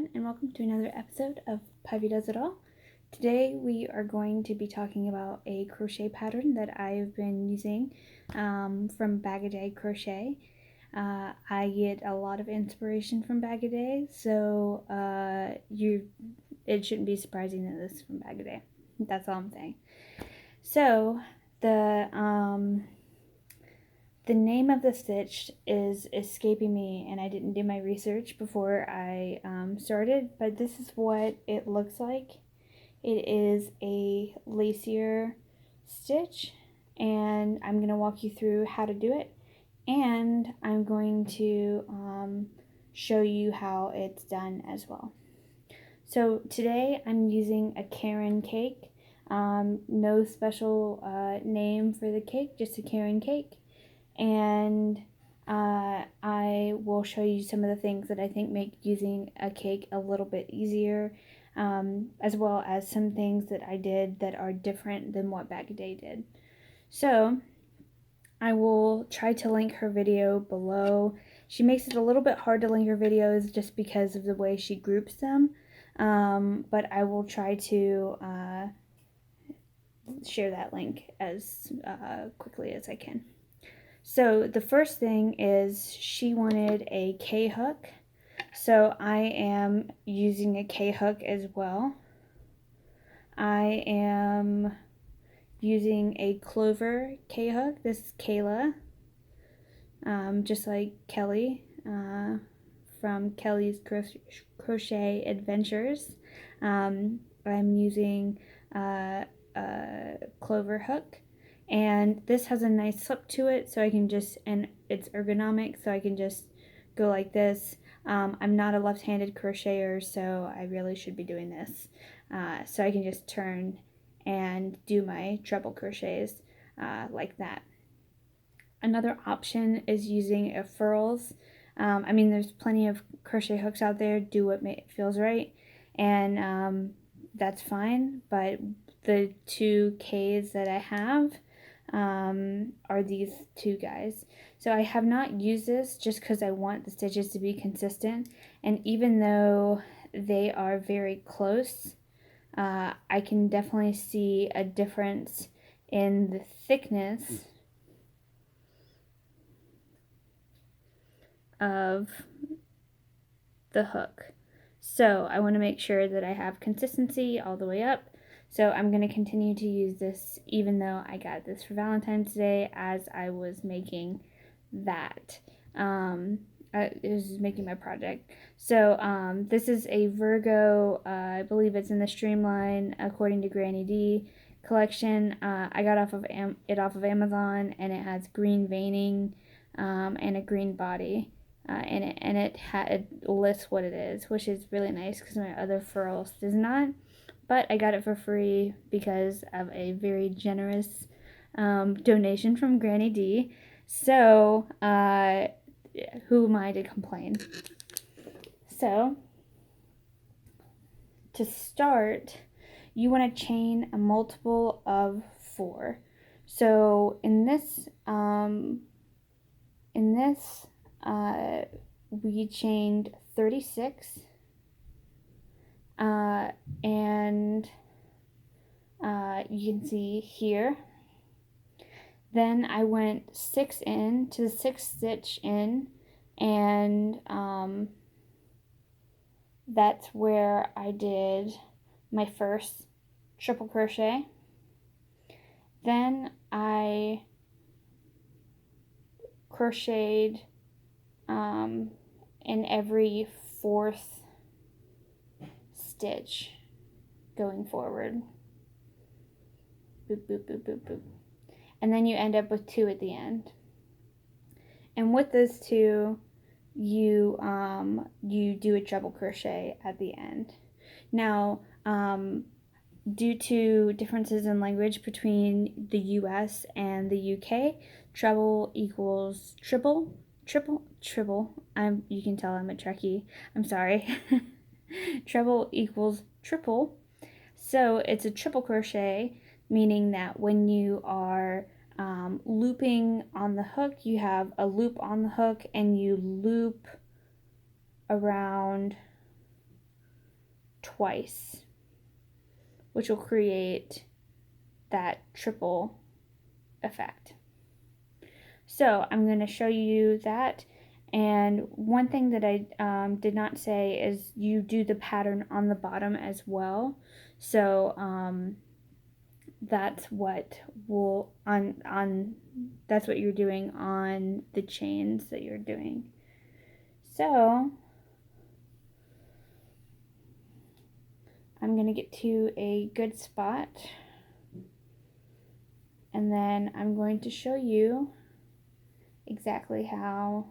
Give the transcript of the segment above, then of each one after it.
everyone, and welcome to another episode of Pivy Does It All. Today we are going to be talking about a crochet pattern that I've been using from Bag A Day Crochet. I get a lot of inspiration from Bag A Day, so it shouldn't be surprising that this is from Bag A Day. That's all I'm saying. So the name of the stitch is escaping me, and I didn't do my research before I started, but this is what it looks like. It is a lacier stitch, and I'm going to walk you through how to do it, and I'm going to show you how it's done as well. So today I'm using a Karen cake. No special name for the cake, just a Karen cake. And I will show you some of the things that I think make using a cake a little bit easier, as well as some things that I did that are different than what Bag A Day did. So I will try to link her video below. She makes it a little bit hard to link her videos just because of the way she groups them, but I will try to share that link as quickly as I can. So the first thing is she wanted a K-hook, so I am using a K-hook as well. I am using a clover K-hook. This is Kayla, just like Kelly from Kelly's Crochet Adventures. I'm using a clover hook. And this has a nice slip to it, so I can just, and it's ergonomic, so I can just go like this. I'm not a left-handed crocheter, so I really should be doing this. So I can just turn and do my treble crochets like that. Another option is using a furls. I mean, there's plenty of crochet hooks out there. Do what feels right, and that's fine. But the two Ks that I have are these two guys. So I have not used this just because I want the stitches to be consistent, and even though they are very close, I can definitely see a difference in the thickness of the hook. So I want to make sure that I have consistency all the way up. So I'm going to continue to use this even though I got this for Valentine's Day, as I was making that. It was making my project. So this is a Virgo, I believe it's in the Streamline According to Granny D collection. I got it off of Amazon, and it has green veining and a green body. And it lists what it is, which is really nice because my other furls does not. But I got it for free because of a very generous donation from Granny D. So, who am I to complain? So, to start, you want to chain a multiple of 4. So, in this, we chained 36. And you can see here. Then I went 6 in to the 6th stitch in, and that's where I did my first triple crochet. Then I crocheted in every 4th stitch going forward. Boop, boop, boop, boop, boop. And then you end up with 2 at the end. And with those 2, you do a treble crochet at the end. Now, due to differences in language between the US and the UK, treble equals triple. You can tell I'm a Trekkie. I'm sorry. Treble equals triple. So it's a triple crochet, meaning that when you are looping on the hook, you have a loop on the hook and you loop around twice, which will create that triple effect. So I'm going to show you that. And one thing that I did not say is you do the pattern on the bottom as well. So that's what will that's what you're doing on the chains that you're doing. So I'm going to get to a good spot, and then I'm going to show you exactly how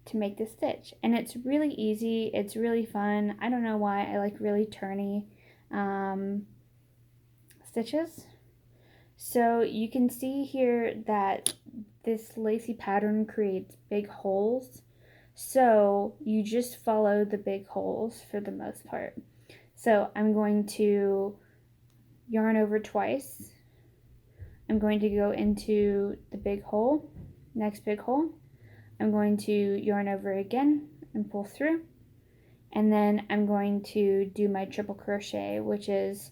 to make the stitch. And it's really easy, it's really fun. I don't know why I like really turny stitches. So you can see here that this lacy pattern creates big holes, so you just follow the big holes for the most part. So I'm going to yarn over twice. I'm going to go into the big hole, next big hole. I'm going to yarn over again and pull through, and then I'm going to do my triple crochet, which is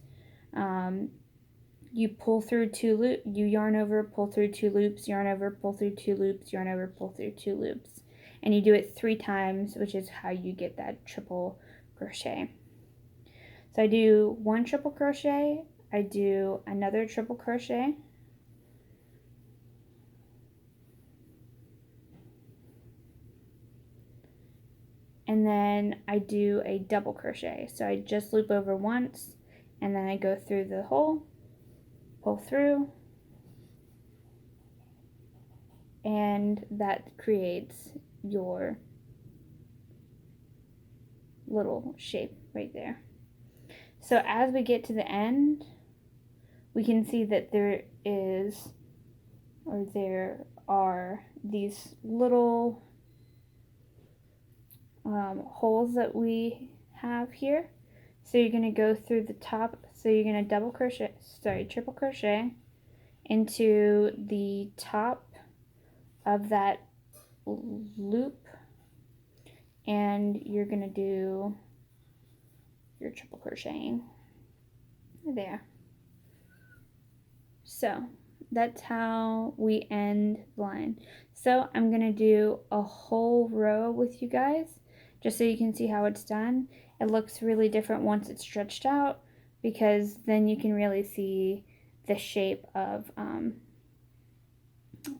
you pull through two loops, you yarn over, pull through two loops, yarn over, pull through two loops, yarn over, pull through two loops, and you do it 3 times, which is how you get that triple crochet. So I do 1 triple crochet, I do another triple crochet, and then I do a double crochet. So I just loop over once, and then I go through the hole, pull through, and that creates your little shape right there. So as we get to the end, we can see that there are these little holes that we have here. So you're going to go through the top, so you're going to triple crochet into the top of that loop, and you're going to do your triple crocheting there. So that's how we end the line. So I'm going to do a whole row with you guys, just so you can see how it's done. It looks really different once it's stretched out, because then you can really see the shape of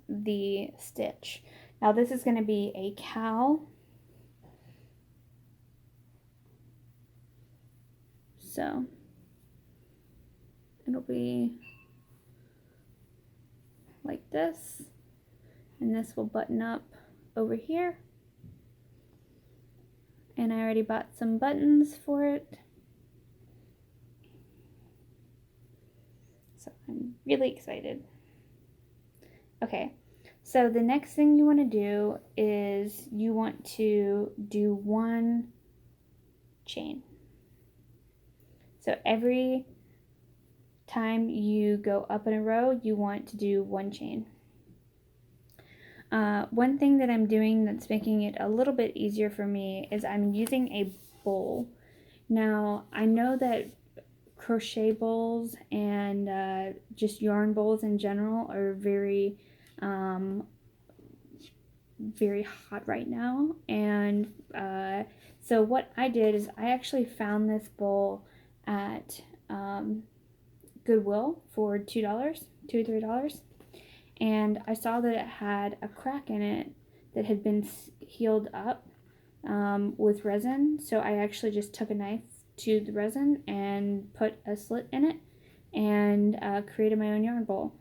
the stitch. Now this is going to be a cowl. So it'll be like this, and this will button up over here. And I already bought some buttons for it. So I'm really excited. Okay, so the next thing you want to do is you want to do 1 chain. So every time you go up in a row, you want to do 1 chain. One thing that I'm doing that's making it a little bit easier for me is I'm using a bowl. Now, I know that crochet bowls and just yarn bowls in general are very hot right now, and so what I did is I actually found this bowl at Goodwill for $2 or $3, and I saw that it had a crack in it that had been healed up with resin. So I actually just took a knife to the resin and put a slit in it and created my own yarn bowl.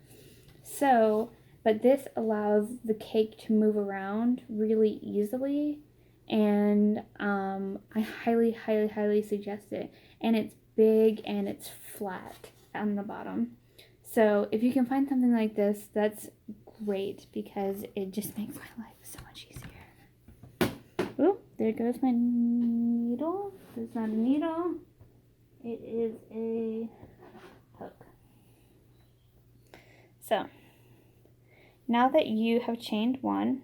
So, but this allows the cake to move around really easily, and I highly suggest it. And it's big and it's flat on the bottom. So if you can find something like this, that's great, because it just makes my life so much easier. Oop, there goes my needle. It's not a needle. It is a hook. So now that you have chained 1,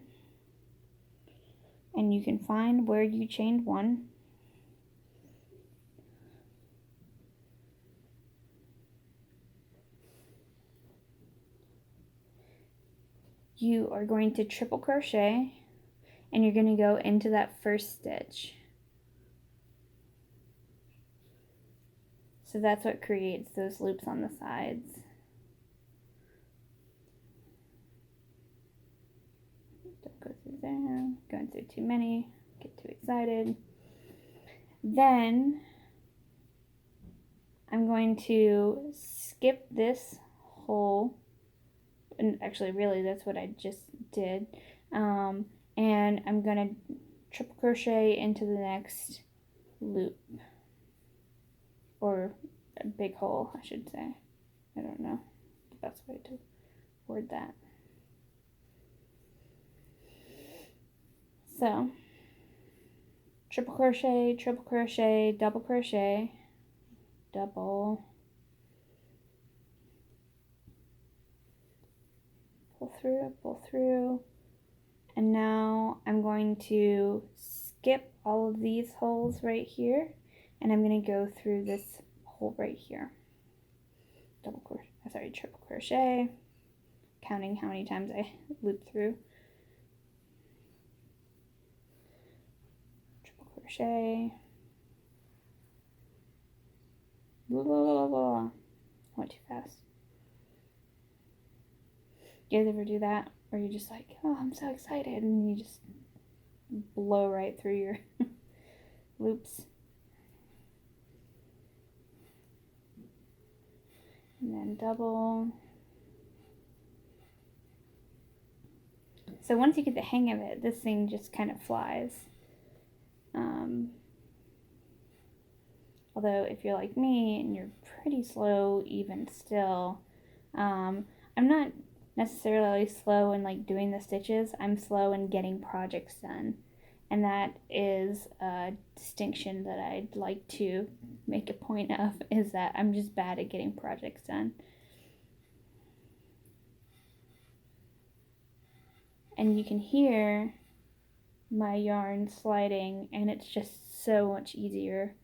and you can find where you chained 1, you are going to triple crochet and you're going to go into that first stitch. So that's what creates those loops on the sides. Don't go through there, going through too many, get too excited. Then I'm going to skip this hole, and actually really that's what I just did, and I'm going to triple crochet into the next loop, or a big hole I should say. I don't know the best way to word that. So triple crochet, double crochet, double, pull through, and now I'm going to skip all of these holes right here, and I'm going to go through this hole right here. Triple crochet, counting how many times I loop through. Triple crochet. Blah, blah, blah, blah. Went too fast. You guys ever do that? Where you're just like, oh, I'm so excited, and you just blow right through your loops. And then double. So once you get the hang of it, this thing just kind of flies. Although if you're like me and you're pretty slow even still, I'm not necessarily slow in like doing the stitches. I'm slow in getting projects done, and that is a distinction that I'd like to make a point of, is that I'm just bad at getting projects done. And you can hear my yarn sliding, and it's just so much easier.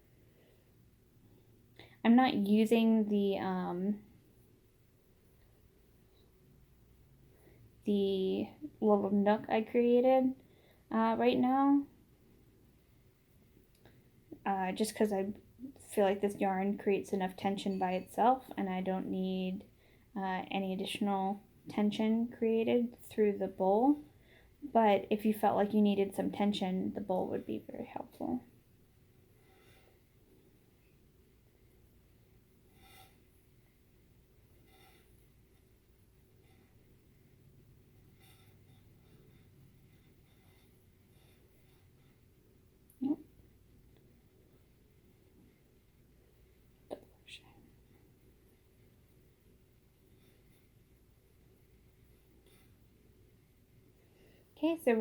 I'm not using the little nook I created right now, just because I feel like this yarn creates enough tension by itself, and I don't need any additional tension created through the bowl. But if you felt like you needed some tension, the bowl would be very helpful. Yep. Double crochet. Okay, so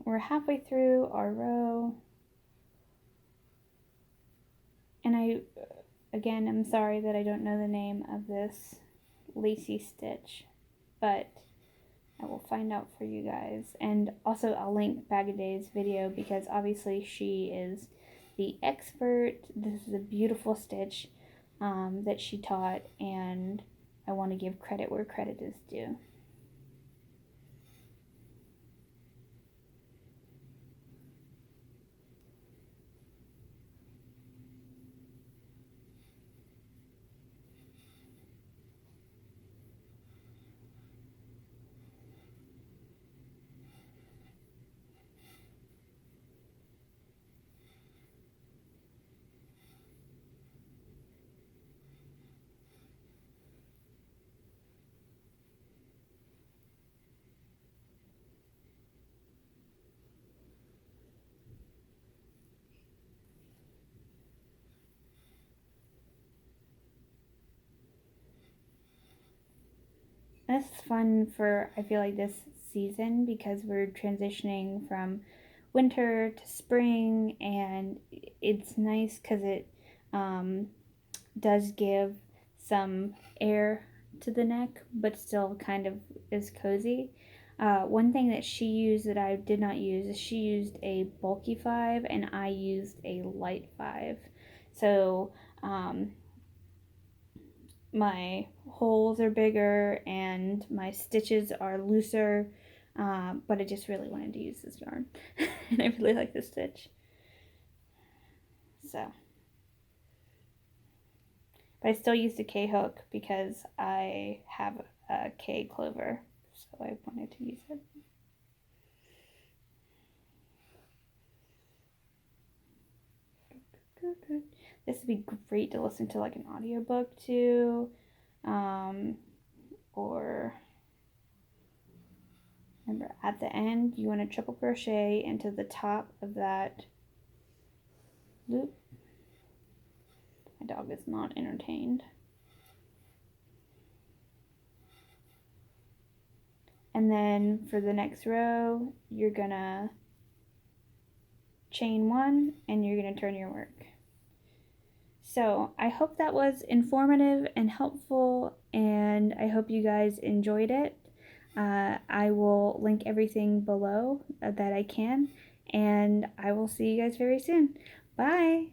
we're halfway through our row. And again, I'm sorry that I don't know the name of this lacy stitch, but I will find out for you guys. And also I'll link Bag of Day's video, because obviously she is the expert. This is a beautiful stitch that she taught, and I want to give credit where credit is due. This is fun for, I feel like, this season, because we're transitioning from winter to spring, and it's nice because it does give some air to the neck, but still kind of is cozy. One thing that she used that I did not use is she used a bulky 5 and I used a light 5. So my holes are bigger and my stitches are looser, but I just really wanted to use this yarn, and I really like this stitch. So, but I still used a K hook because I have a K clover, so I wanted to use it. This would be great to listen to like an audiobook to, or remember at the end you want to triple crochet into the top of that loop. My dog is not entertained. And then for the next row, you're gonna chain one and you're gonna turn your work. So I hope that was informative and helpful, and I hope you guys enjoyed it. I will link everything below that I can, and I will see you guys very soon. Bye!